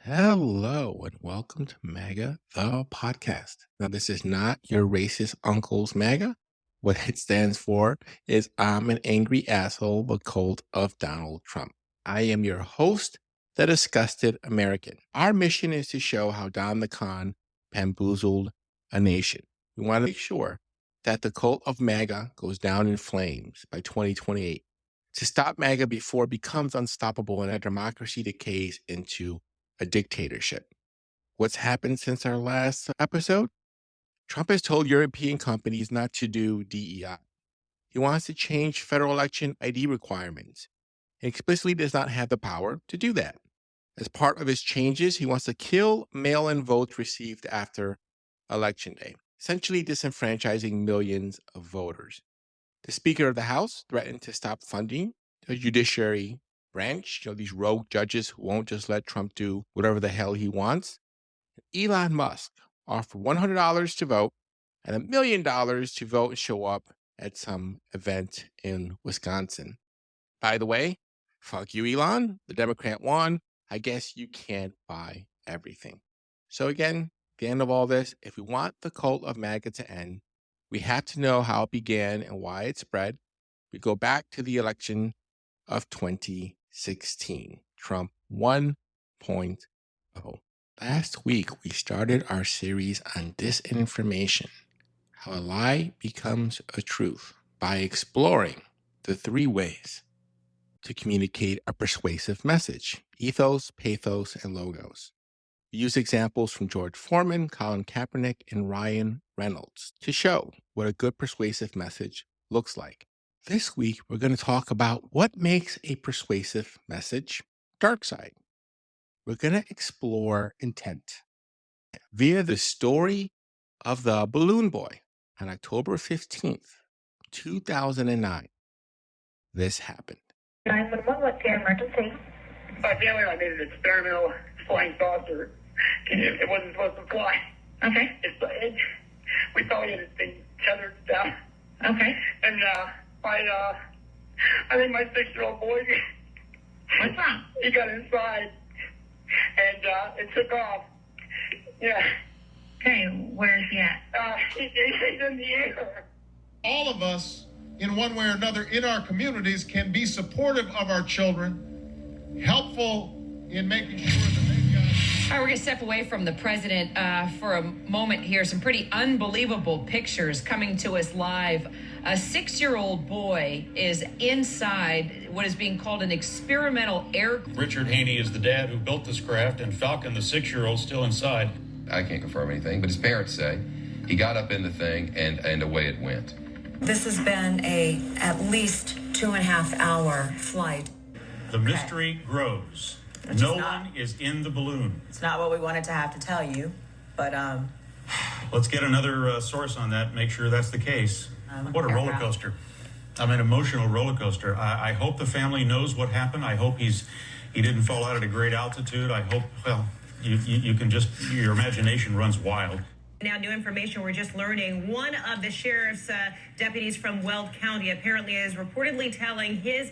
Hello and welcome to MAGA, the podcast. Now, this is not your racist uncle's MAGA. What it stands for is I'm an angry asshole, but cult of Donald Trump. I am your host, the disgusted American. Our mission is to show how Don the Con bamboozled a nation. We want to make sure that the cult of MAGA goes down in flames by 2028. To stop MAGA before it becomes unstoppable and our democracy decays into a dictatorship. What's happened since our last episode? Trump has told European companies not to do DEI. He wants to change federal election ID requirements. He explicitly does not have the power to do that. As part of his changes, he wants to kill mail-in votes received after Election Day, essentially disenfranchising millions of voters. The Speaker of the House threatened to stop funding the Judiciary branch, these rogue judges who won't just let Trump do whatever the hell he wants. Elon Musk offered $100 to vote and $1 million to vote and show up at some event in Wisconsin. By the way, fuck you, Elon. The Democrat won. I guess you can't buy everything. So again, at the end of all this, if we want the cult of MAGA to end, we have to know how it began and why it spread. We go back to the election of 2016, Trump 1.0. Last week, we started our series on disinformation, how a lie becomes a truth, by exploring the 3 ways to communicate a persuasive message: ethos, pathos, and logos. We use examples from George Foreman, Colin Kaepernick, and Ryan Reynolds to show what a good persuasive message looks like. This week, we're going to talk about what makes a persuasive message darkside. We're going to explore intent via the story of the Balloon Boy on October 15th, 2009. This happened. 911, what's your emergency? My family and I made an experimental flying saucer. It wasn't supposed to fly. Okay. We thought it had been tethered down. Okay. And I think my 6-year-old boy, What's wrong? he got inside, and it took off. Yeah. Okay, where is he at? He's in the air. All of us, in one way or another, in our communities, can be supportive of our children, helpful in making sure that they've got... All right, we're going to step away from the president for a moment here. Some pretty unbelievable pictures coming to us live. A 6-year-old boy is inside what is being called an experimental air... Richard Haney is the dad who built this craft, and Falcon, the 6-year-old, still inside. I can't confirm anything, but his parents say he got up in the thing and away it went. This has been a at least 2.5-hour flight. The mystery grows. No one is in the balloon. It's not what we wanted to have to tell you, but Let's get another source on that, make sure that's the case. What a roller coaster. I mean, emotional roller coaster. I hope the family knows what happened. I hope he didn't fall out at a great altitude. I hope, well, you can just, your imagination runs wild. Now, new information we're just learning. One of the sheriff's deputies from Weld County apparently is reportedly telling his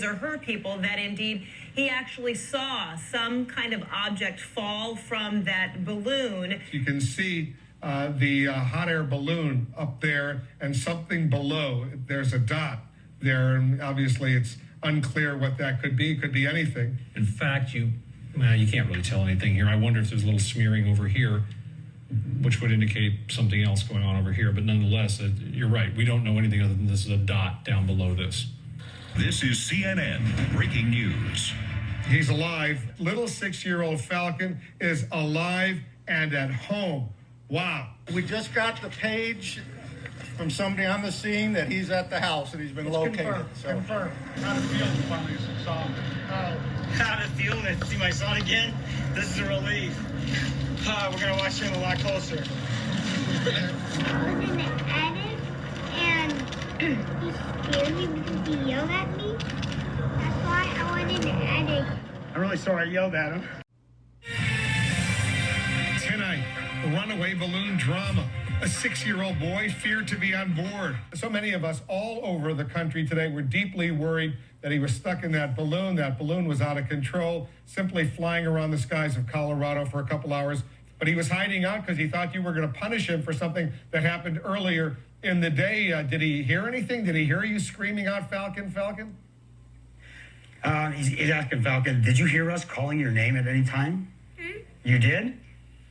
or her people, that indeed he actually saw some kind of object fall from that balloon. You can see the hot air balloon up there and something below. There's a dot there, and obviously it's unclear what that could be. It could be anything. In fact, you can't really tell anything here. I wonder if there's a little smearing over here, which would indicate something else going on over here. But nonetheless, you're right. We don't know anything other than this is a dot down below this. This is CNN breaking news. He's alive. Little 6-year-old Falcon is alive and at home. Wow. We just got the page from somebody on the scene that he's at the house and he's been located. Confirmed. How did it feel to finally saw him? How did it feel to see my son again? This is a relief. We're going to watch him a lot closer. I was in the attic, and he scared me because he yelled at me. That's why I went in the attic. I'm really sorry I yelled at him. Tonight, runaway balloon drama. A 6-year-old boy feared to be on board. So many of us all over the country today were deeply worried that he was stuck in that balloon. That balloon was out of control, simply flying around the skies of Colorado for a couple hours. But he was hiding out because he thought you were going to punish him for something that happened earlier in the day. Did he hear anything? Did he hear you screaming out, Falcon, Falcon? He's asking Falcon, did you hear us calling your name at any time? You did?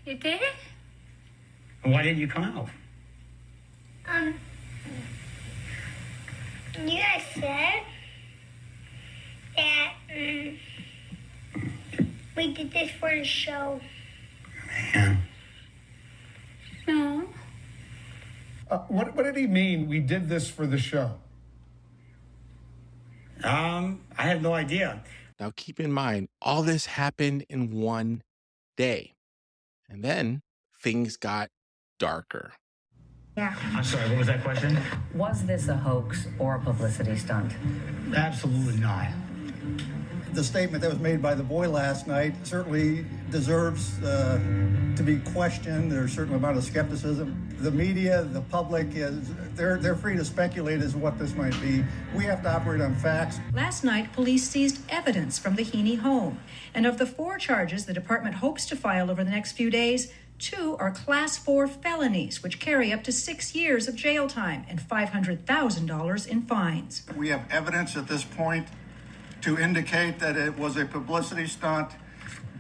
You did? Why didn't you come out? You guys said that we did this for the show. Man. No. What did he mean, we did this for the show? I have no idea. Now, keep in mind, all this happened in one day. And then things got darker. Yeah. I'm sorry, what was that question? Was this a hoax or a publicity stunt? Absolutely not. The statement that was made by the boy last night certainly deserves to be questioned. There's a certain amount of skepticism. The media, the public, they're free to speculate as to what this might be. We have to operate on facts. Last night, police seized evidence from the Heaney home. And of the 4 charges the department hopes to file over the next few days, 2 are Class 4 felonies, which carry up to 6 years of jail time and $500,000 in fines. We have evidence at this point to indicate that it was a publicity stunt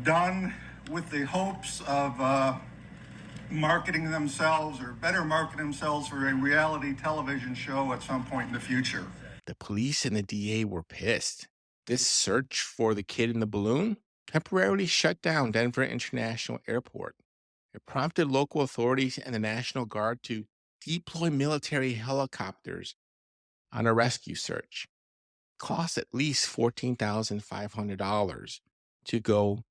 done with the hopes of marketing themselves or better market themselves for a reality television show at some point in the future. The police and the DA were pissed. This search for the kid in the balloon temporarily shut down Denver International Airport. It prompted local authorities and the National Guard to deploy military helicopters on a rescue search. It cost at least $14,500 to go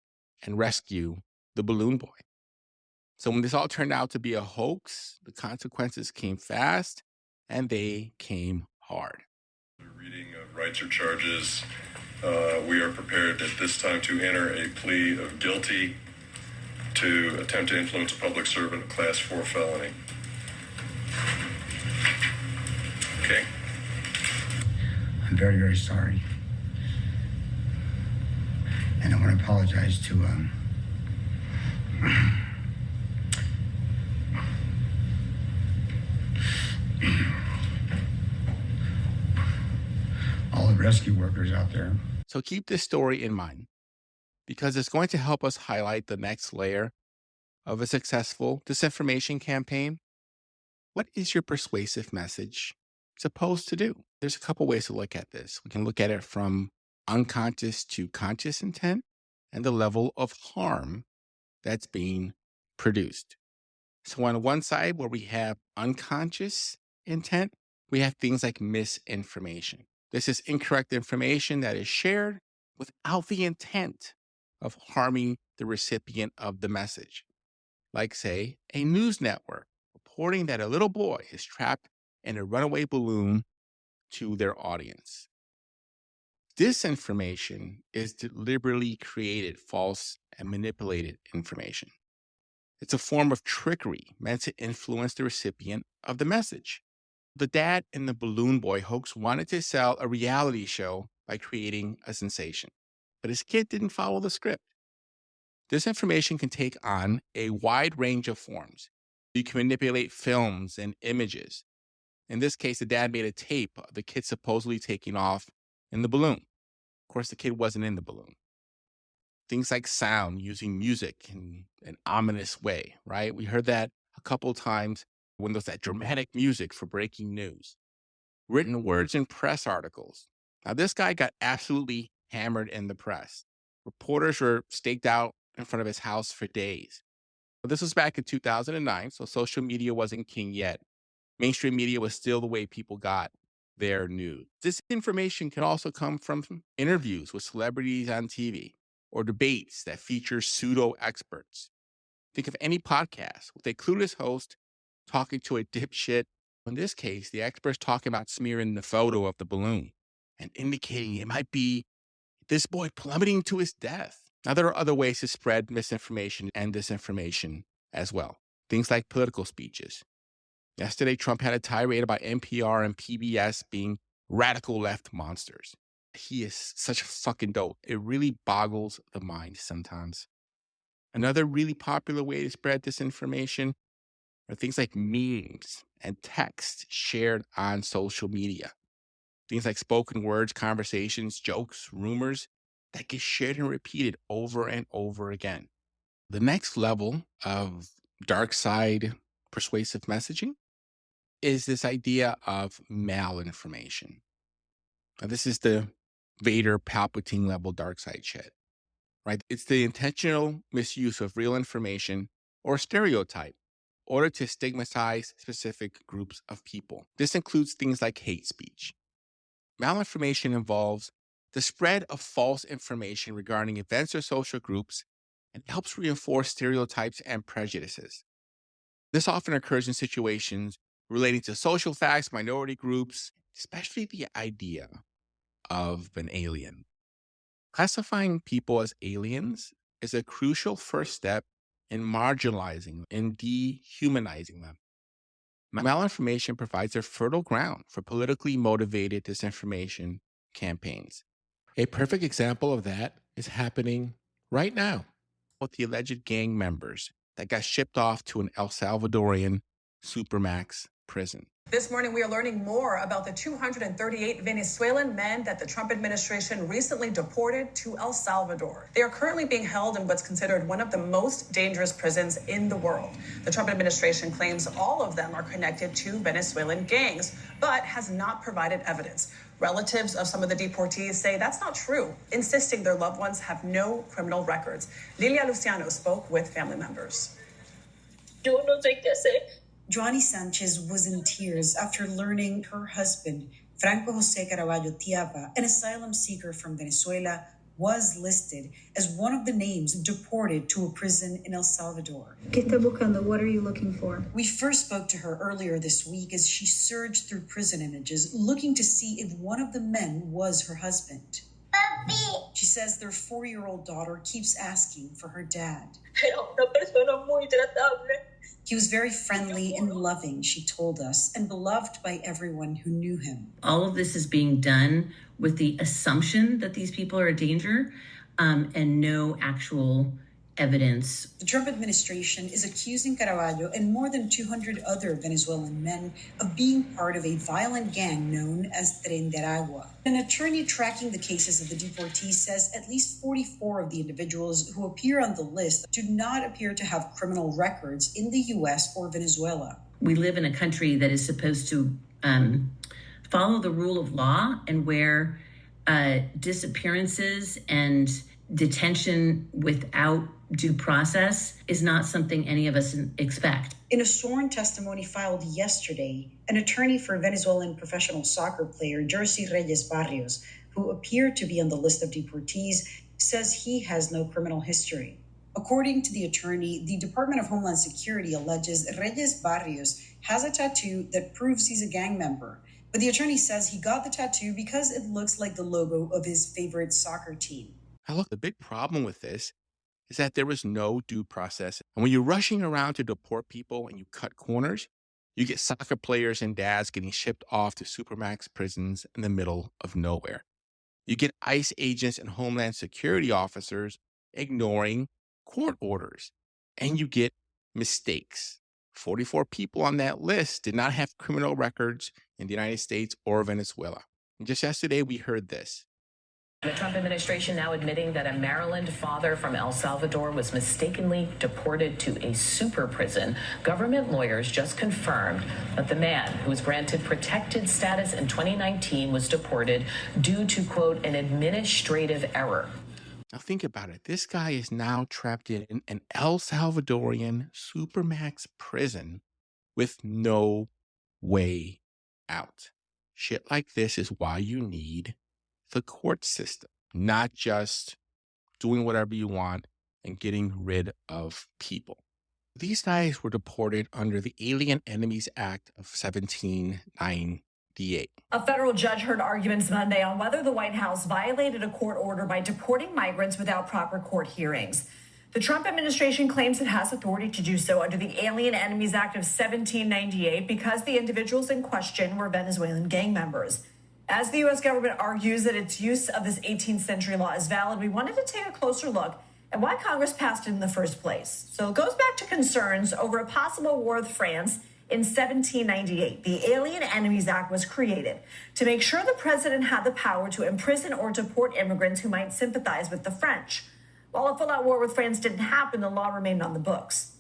and rescue the balloon boy. So when this all turned out to be a hoax, the consequences came fast and they came hard. Reading of rights or charges, we are prepared at this time to enter a plea of guilty to attempt to influence a public servant, a Class 4 felony. Okay. I'm very, very sorry. And I want to apologize to all the rescue workers out there. So keep this story in mind, because it's going to help us highlight the next layer of a successful disinformation campaign. What is your persuasive message supposed to do? There's a couple ways to look at this. We can look at it from unconscious to conscious intent and the level of harm that's being produced. So on one side, where we have unconscious intent, we have things like misinformation. This is incorrect information that is shared without the intent of harming the recipient of the message. Like, say, a news network reporting that a little boy is trapped in a runaway balloon to their audience. Disinformation is deliberately created, false, and manipulated information. It's a form of trickery meant to influence the recipient of the message. The dad in the Balloon Boy hoax wanted to sell a reality show by creating a sensation, but his kid didn't follow the script. Disinformation can take on a wide range of forms. You can manipulate films and images. In this case, the dad made a tape of the kid supposedly taking off in the balloon. Of course, the kid wasn't in the balloon. Things like sound, using music in an ominous way, right? We heard that a couple times when there's that dramatic music for breaking news. Written words in press articles. Now, this guy got absolutely hammered in the press. Reporters were staked out in front of his house for days. But this was back in 2009, so social media wasn't king yet. Mainstream media was still the way people got their news. This information can also come from interviews with celebrities on TV or debates that feature pseudo-experts. Think of any podcast with a clueless host talking to a dipshit. In this case, the expert's talking about smearing the photo of the balloon and indicating it might be this boy plummeting to his death. Now, there are other ways to spread misinformation and disinformation as well. Things like political speeches. Yesterday, Trump had a tirade about NPR and PBS being radical left monsters. He is such a fucking dope. It really boggles the mind sometimes. Another really popular way to spread disinformation are things like memes and text shared on social media. Things like spoken words, conversations, jokes, rumors that get shared and repeated over and over again. The next level of darkside persuasive messaging is this idea of malinformation. Now, this is the Vader Palpatine level darkside shit, right? It's the intentional misuse of real information or stereotype in order to stigmatize specific groups of people. This includes things like hate speech. Malinformation involves the spread of false information regarding events or social groups and helps reinforce stereotypes and prejudices. This often occurs in situations relating to social facts, minority groups, especially the idea of an alien. Classifying people as aliens is a crucial first step in marginalizing and dehumanizing them. Malinformation provides a fertile ground for politically motivated disinformation campaigns. A perfect example of that is happening right now with the alleged gang members that got shipped off to an El Salvadorian supermax prison. This morning, we are learning more about the 238 Venezuelan men that the Trump administration recently deported to El Salvador. They are currently being held in what's considered one of the most dangerous prisons in the world. The Trump administration claims all of them are connected to Venezuelan gangs, but has not provided evidence. Relatives of some of the deportees say that's not true, insisting their loved ones have no criminal records. Lilia Luciano spoke with family members. Yo no sé qué hacer. Joanny Sanchez was in tears after learning her husband, Franco Jose Caraballo Tiapa, an asylum seeker from Venezuela, was listed as one of the names deported to a prison in El Salvador. ¿Qué está buscando? What are you looking for? We first spoke to her earlier this week as she searched through prison images, looking to see if one of the men was her husband. Papi. She says their 4-year-old daughter keeps asking for her dad. Era una persona muy tratable. He was very friendly and loving, she told us, and beloved by everyone who knew him. All of this is being done with the assumption that these people are a danger and no actual evidence. The Trump administration is accusing Caraballo and more than 200 other Venezuelan men of being part of a violent gang known as Tren de Aragua. An attorney tracking the cases of the deportees says at least 44 of the individuals who appear on the list do not appear to have criminal records in the U.S. or Venezuela. We live in a country that is supposed to follow the rule of law, and where disappearances and detention without due process is not something any of us expect. In a sworn testimony filed yesterday, an attorney for Venezuelan professional soccer player Jersey Reyes Barrios, who appeared to be on the list of deportees, says he has no criminal history. According to the attorney, the Department of Homeland Security alleges Reyes Barrios has a tattoo that proves he's a gang member. But the attorney says he got the tattoo because it looks like the logo of his favorite soccer team. Now, look, the big problem with this is that there was no due process. And when you're rushing around to deport people and you cut corners, you get soccer players and dads getting shipped off to supermax prisons in the middle of nowhere. You get ICE agents and Homeland Security officers ignoring court orders. And you get mistakes. 44 people on that list did not have criminal records in the United States or Venezuela. And just yesterday, we heard this. The Trump administration now admitting that a Maryland father from El Salvador was mistakenly deported to a super prison. Government lawyers just confirmed that the man who was granted protected status in 2019 was deported due to, quote, an administrative error. Now think about it. This guy is now trapped in an El Salvadorian supermax prison with no way out. Shit like this is why you need the court system, not just doing whatever you want and getting rid of people. These guys were deported under the Alien Enemies Act of 1798. A federal judge heard arguments Monday on whether the White House violated a court order by deporting migrants without proper court hearings. The Trump administration claims it has authority to do so under the Alien Enemies Act of 1798 because the individuals in question were Venezuelan gang members. As the U.S. government argues that its use of this 18th century law is valid, we wanted to take a closer look at why Congress passed it in the first place. So it goes back to concerns over a possible war with France in 1798. The Alien Enemies Act was created to make sure the president had the power to imprison or deport immigrants who might sympathize with the French. While a full-out war with France didn't happen, the law remained on the books.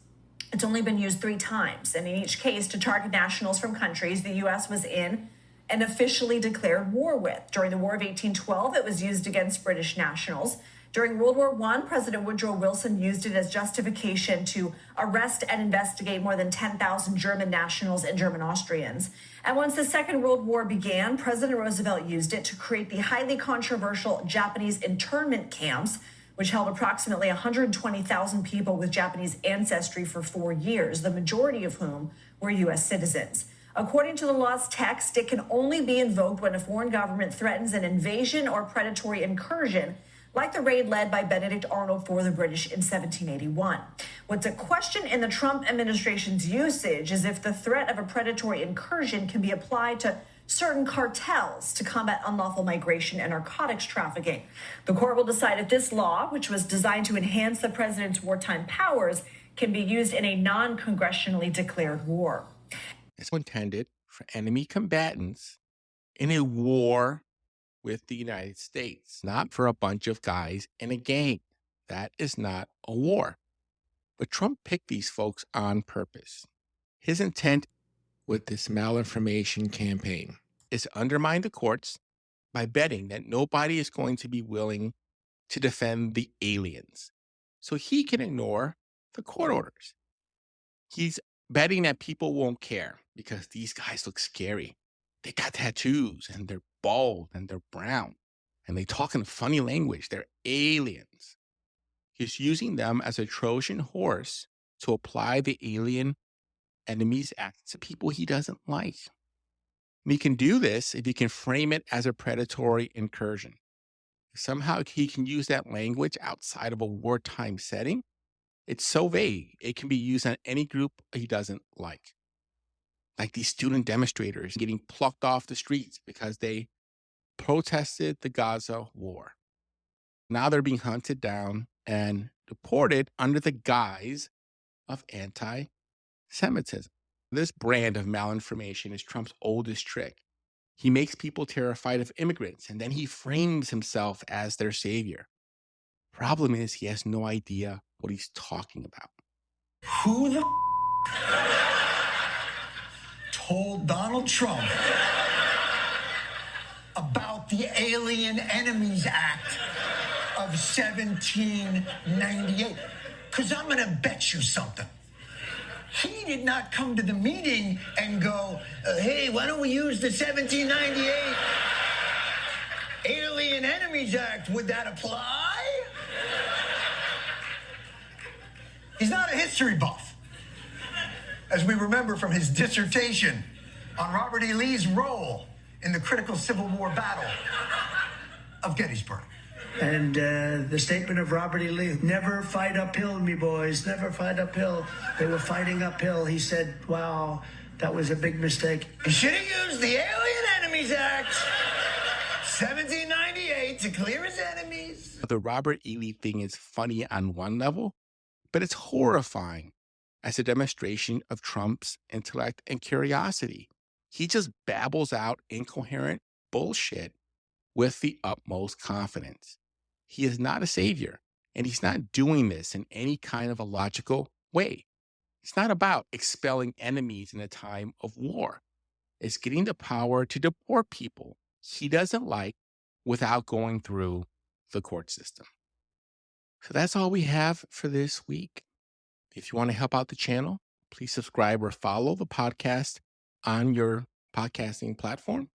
It's only been used 3 times, and in each case to target nationals from countries the U.S. was in and officially declared war with. During the War of 1812, it was used against British nationals. During World War I, President Woodrow Wilson used it as justification to arrest and investigate more than 10,000 German nationals and German Austrians. And once the Second World War began, President Roosevelt used it to create the highly controversial Japanese internment camps, which held approximately 120,000 people with Japanese ancestry for 4 years, the majority of whom were U.S. citizens. According to the law's text, it can only be invoked when a foreign government threatens an invasion or predatory incursion, like the raid led by Benedict Arnold for the British in 1781. What's a question in the Trump administration's usage is if the threat of a predatory incursion can be applied to certain cartels to combat unlawful migration and narcotics trafficking. The court will decide if this law, which was designed to enhance the president's wartime powers, can be used in a non-congressionally declared war. It's intended for enemy combatants in a war with the United States, not for a bunch of guys in a gang. That is not a war. But Trump picked these folks on purpose. His intent with this malinformation campaign is to undermine the courts by betting that nobody is going to be willing to defend the aliens. So he can ignore the court orders. He's betting that people won't care because these guys look scary. They got tattoos and they're bald and they're brown and they talk in a funny language. They're aliens. He's using them as a Trojan horse to apply the Alien Enemies Act to people he doesn't like. And he can do this if he can frame it as a predatory incursion. If somehow he can use that language outside of a wartime setting, it's so vague, it can be used on any group he doesn't like. Like these student demonstrators getting plucked off the streets because they protested the Gaza war. Now they're being hunted down and deported under the guise of anti-Semitism. This brand of malinformation is Trump's oldest trick. He makes people terrified of immigrants, and then he frames himself as their savior. Problem is, he has no idea what he's talking about. Who the told Donald Trump about the Alien Enemies Act of 1798? Because I'm going to bet you something. He did not come to the meeting and go, hey, why don't we use the 1798 Alien Enemies Act? Would that apply? He's not a history buff, as we remember from his dissertation on Robert E. Lee's role in the critical Civil War battle of Gettysburg. And the statement of Robert E. Lee, never fight uphill, me boys, never fight uphill. They were fighting uphill. He said, wow, that was a big mistake. He should have used the Alien Enemies Act, 1798, to clear his enemies. The Robert E. Lee thing is funny on one level, but it's horrifying as a demonstration of Trump's intellect and curiosity. He just babbles out incoherent bullshit with the utmost confidence. He is not a savior, and he's not doing this in any kind of a logical way. It's not about expelling enemies in a time of war. It's getting the power to deport people he doesn't like without going through the court system. So that's all we have for this week. If you want to help out the channel, please subscribe or follow the podcast on your podcasting platform.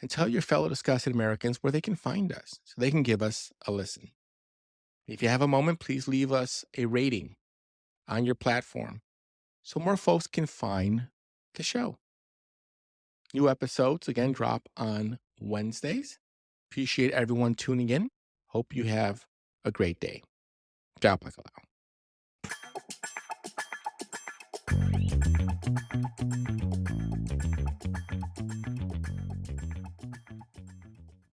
And tell your fellow disgusted Americans where they can find us so they can give us a listen. If you have a moment, please leave us a rating on your platform so more folks can find the show. New episodes, again, drop on Wednesdays. Appreciate everyone tuning in. Hope you have a great day. Ciao, Bacalao.